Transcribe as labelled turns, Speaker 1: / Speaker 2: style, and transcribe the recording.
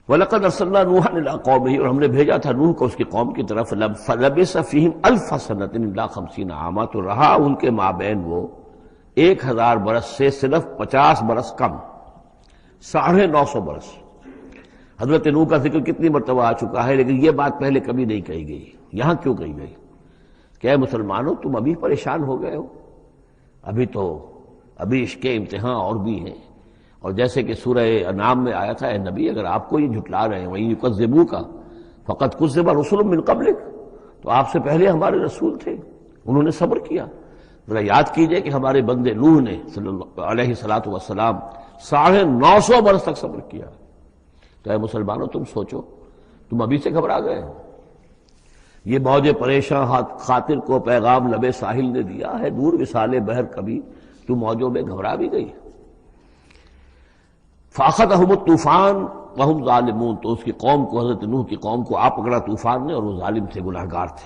Speaker 1: وَلَقَدْ أَرْسَلْنَا نُوحًا إِلَىٰ قَوْمِهِ، اور ہم نے بھیجا تھا نوح کو اس کی قوم کی طرف، فَلَبِثَ فِيهِمْ أَلْفَ سَنَةٍ إِلَّا 50 عَامًا، تو رہا ان کے مابین وہ 1000 برس سے صرف 50 برس کم، 950 برس۔ حضرت نوح کا ذکر کتنی مرتبہ آ چکا ہے، لیکن یہ بات پہلے کبھی نہیں کہی گئی، یہاں کیوں کہی گئی کہ اے مسلمانوں تم ابھی پریشان ہو گئے ہو، ابھی عشق امتحان اور بھی ہیں۔ اور جیسے کہ سورہ انعام میں آیا تھا، اے نبی اگر آپ کو یہ جھٹلا رہے ہیں وَإِن يُكَذِّبُوكَ فَقَدْ كُذِّبَ رُسُلٌ مِّن قَبْلِكَ، تو آپ سے پہلے ہمارے رسول تھے، انہوں نے صبر کیا۔ ذرا یاد کیجئے کہ ہمارے بندے نوح نے صلی اللہ علیہ الصلوۃ والسلام 950 برس تک صبر کیا۔ تو اے مسلمانوں تم سوچو، تم ابھی سے گھبرا گئے ہو۔ یہ موج پریشاں خاطر کو پیغام لبے ساحل نے دیا ہے، دور وصال بحر کبھی تو موجوں میں گھبرا بھی گئی۔ فَأَخَذَهُمُ الطُّوفَانُ وَهُمْ ظَالِمُونَ، تو اس کی قوم کو، حضرت نوح کی قوم کو آ پکڑا طوفان نے، اور وہ ظالم تھے، گناہگار تھے۔